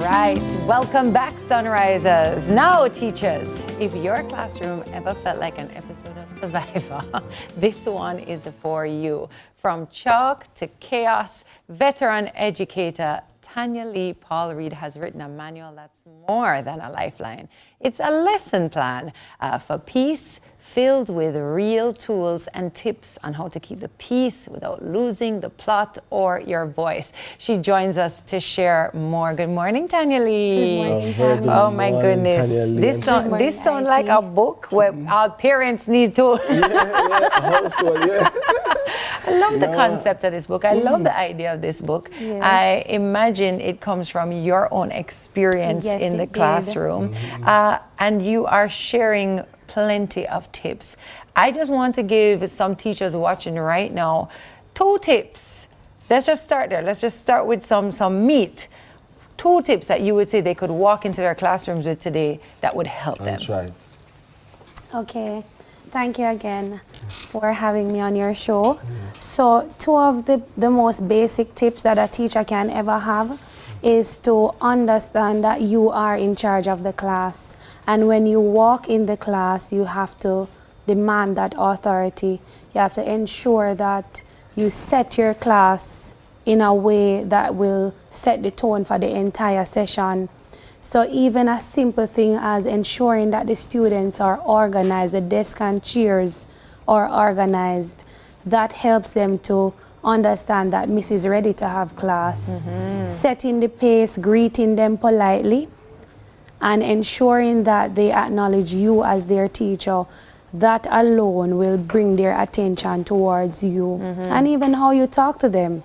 right, welcome back, Sunrisers. Now, teachers, if your classroom ever felt like an episode of Survivor, this one is for you. From chalk to chaos, veteran educator Tanya Lee Paul Reed has written a manual that's more than a lifeline. It's a lesson plan for peace, filled with real tools and tips on how to keep the peace without losing the plot or your voice. She joins us to share more. Good morning, Tanya Lee. Good morning, Tanya. Oh my goodness. This sounds like a book where our parents need to. I love the concept of this book. I love the idea of this book. Yes. I imagine it comes from your own experience in the classroom. And you are sharing plenty of tips. I just want to give some teachers watching right now 2 tips. Let's just start there. Let's just start with some meat. 2 tips that you would say they could walk into their classrooms with today that would help them. That's right. Okay. Thank you again for having me on your show. So 2 of the most basic tips that a teacher can ever have is to understand that you are in charge of the class. And when you walk in the class, you have to demand that authority. You have to ensure that you set your class in a way that will set the tone for the entire session. So even a simple thing as ensuring that the students are organized, the desk and chairs are organized, that helps them to understand that Miss is ready to have class. Setting the pace, greeting them politely, and ensuring that they acknowledge you as their teacher. That alone will bring their attention towards you. And even how you talk to them.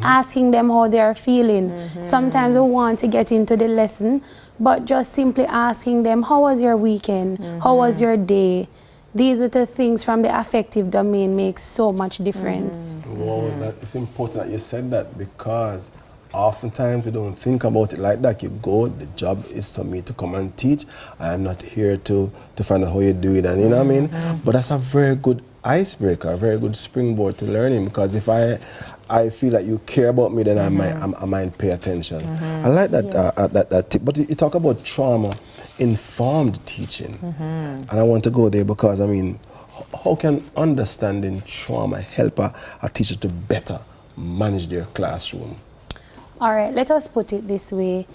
Asking them how they are feeling. Sometimes we want to get into the lesson, but just simply asking them, how was your weekend? How was your day? These are the things from the affective domain makes so much difference. Wow, it's important that you said that, because oftentimes we don't think about it like that. You go, the job is for me to come and teach. I'm not here to find out how you do it, and you know what I mean? But that's a very good icebreaker, a very good springboard to learning, because if I feel that you care about me, then I might pay attention. I like that, that tip. But you talk about trauma-informed teaching. And I want to go there because, I mean, how can understanding trauma help a teacher to better manage their classroom? All right, let us put it this way.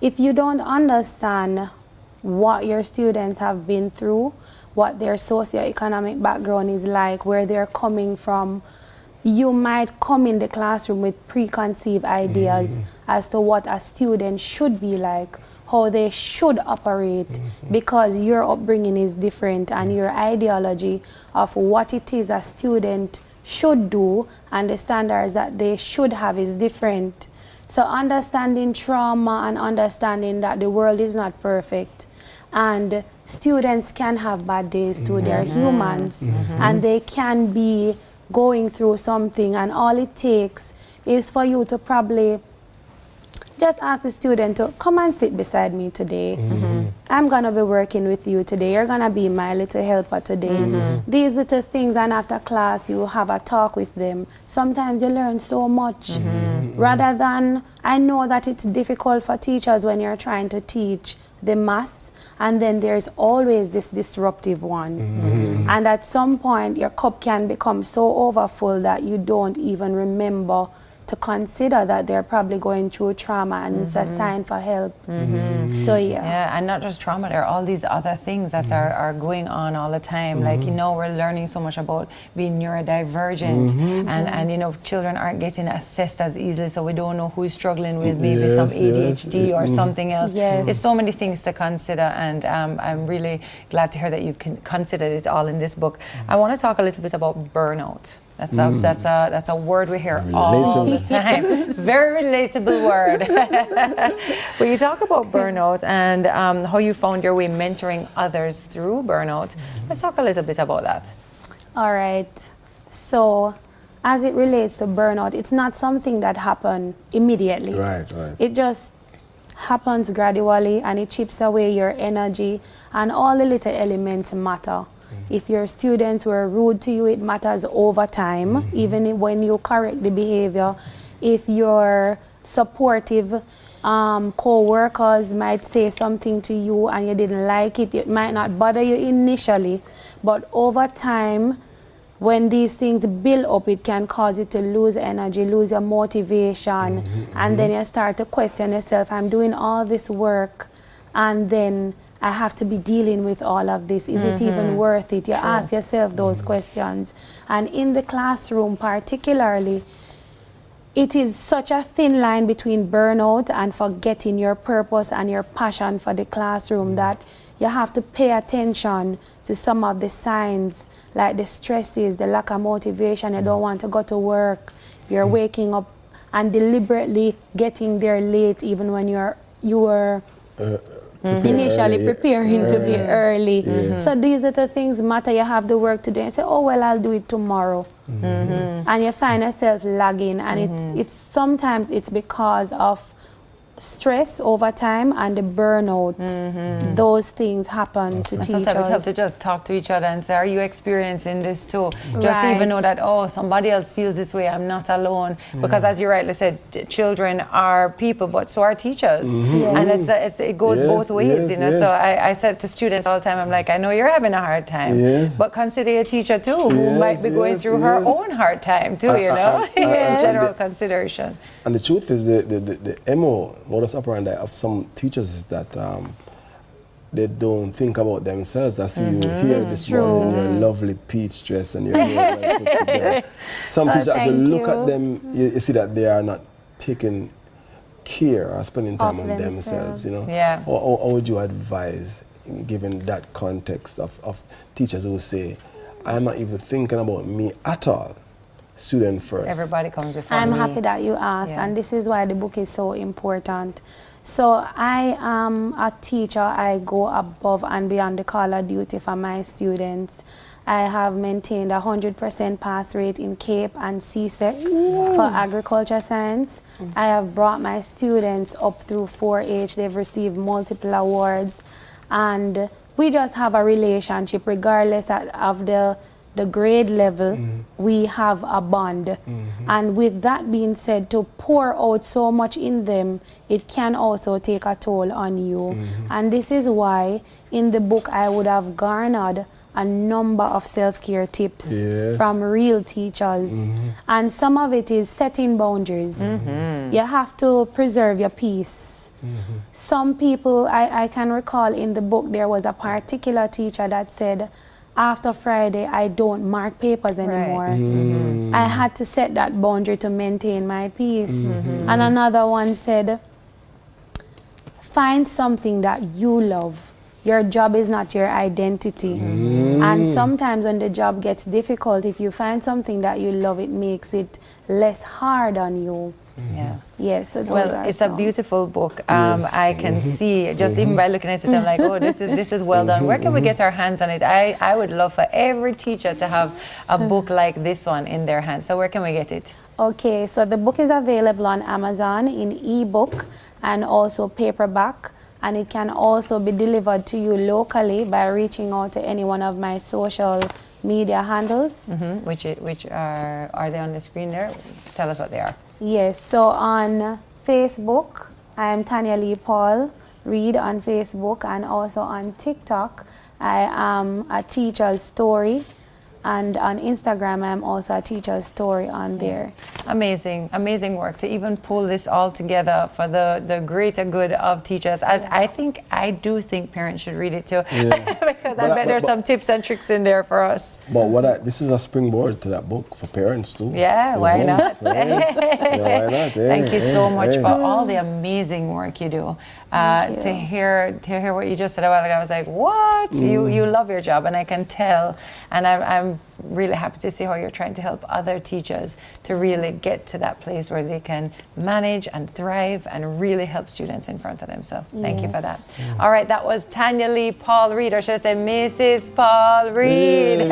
If you don't understand what your students have been through, what their socioeconomic background is like, where they're coming from, you might come in the classroom with preconceived ideas as to what a student should be like, how they should operate, because your upbringing is different and your ideology of what it is a student should do and the standards that they should have is different. So understanding trauma and understanding that the world is not perfect, and students can have bad days too. They're humans, and they can be going through something, and all it takes is for you to probably just ask the student to come and sit beside me today. I'm gonna be working with you today. You're gonna be my little helper today. These little things, and after class you have a talk with them. Sometimes you learn so much. Rather than, I know that it's difficult for teachers when you're trying to teach the mass, and then there's always this disruptive one. And at some point your cup can become so overfull that you don't even remember to consider that they're probably going through trauma, and it's a sign for help. So yeah, and not just trauma, there are all these other things that are going on all the time. Like, you know, we're learning so much about being neurodivergent, and you know, children aren't getting assessed as easily, so we don't know who's struggling with maybe some ADHD or something else. It's so many things to consider, and I'm really glad to hear that you've considered it all in this book. I want to talk a little bit about burnout. That's a word we hear all the time. Very relatable word. When you talk about burnout and how you found your way mentoring others through burnout, let's talk a little bit about that. All right. So, as it relates to burnout, it's not something that happens immediately. Right. It just happens gradually, and it chips away your energy, and all the little elements matter. If your students were rude to you, it matters over time, even when you correct the behavior. If you're supportive co-workers might say something to you and you didn't like it. It might not bother you initially, but over time, when these things build up, it can cause you to lose energy, lose your motivation, and then you start to question yourself, I'm doing all this work, and then I have to be dealing with all of this. Is it even worth it? You ask yourself those questions. And in the classroom particularly, it is such a thin line between burnout and forgetting your purpose and your passion for the classroom that you have to pay attention to some of the signs, like the stresses, the lack of motivation, you don't want to go to work, you're waking up and deliberately getting there late even when you were initially preparing to be early. So these are the things matter. You have the work to do and say, oh well, I'll do it tomorrow. And you find yourself lagging, and it's sometimes it's because of stress over time and the burnout. Those things happen to teachers. Sometimes it helps to just talk to each other and say, are you experiencing this too? Just to even know that, oh, somebody else feels this way, I'm not alone. Because as you rightly said, children are people, but so are teachers. And it goes both ways, you know. So I said to students all the time, I'm like, I know you're having a hard time, but consider your teacher too, who might be going through her own hard time too, you know, in general consideration. And the truth is, the modus operandi of some teachers is that they don't think about themselves. I see you here this morning in your lovely peach dress and your hair well put together. Some teachers, as you look at them, you see that they are not taking care or spending time on themselves, you know. How would you advise, given that context of teachers who say, I'm not even thinking about me at all? Student first. Everybody comes before I'm me. happy that you asked, and this is why the book is so important. So I am a teacher. I go above and beyond the call of duty for my students. I have maintained 100% pass rate in CAPE and CSEC for agriculture science. I have brought my students up through 4H. They've received multiple awards, and we just have a relationship regardless of the grade level. We have a bond. And with that being said, to pour out so much in them, it can also take a toll on you. And this is why in the book I would have garnered a number of self-care tips from real teachers. And some of it is setting boundaries. You have to preserve your peace. Some people, I can recall in the book there was a particular teacher that said, after Friday, I don't mark papers anymore. I had to set that boundary to maintain my peace. And another one said, find something that you love. Your job is not your identity. And sometimes when the job gets difficult, if you find something that you love, it makes it less hard on you. Yes. So well, it's a beautiful book. I can see just even by looking at it, I'm like, oh, this is well done. Where can we get our hands on it? I would love for every teacher to have a book like this one in their hands. So where can we get it? Okay, so the book is available on Amazon in ebook and also paperback. And it can also be delivered to you locally by reaching out to any one of my social media handles. Which are they on the screen there? Tell us what they are. Yes, so on Facebook, I am Tanya Lee Paul Reed on Facebook, and also on TikTok, I am a teacher's story. And on Instagram, I'm also a teacher's story on there. Amazing, amazing work to even pull this all together for the greater good of teachers. I do think parents should read it too, because I bet there's some tips and tricks in there for us. But this is a springboard to that book for parents too. Yeah, why not? Why not? Thank you so much for all the amazing work you do. To hear what you just said a while ago, I was like, what? You love your job, and I can tell. And I'm really happy to see how you're trying to help other teachers to really get to that place where they can manage and thrive and really help students in front of them. So thank you for that. All right, that was Tanya Lee Paul Reed, or should I say Mrs. Paul Reed,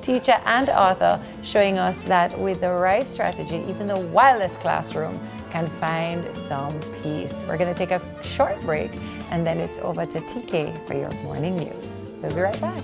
teacher and author, showing us that with the right strategy, even the wildest classroom can find some peace. We're going to take a short break, and then it's over to TK for your morning news. We'll be right back.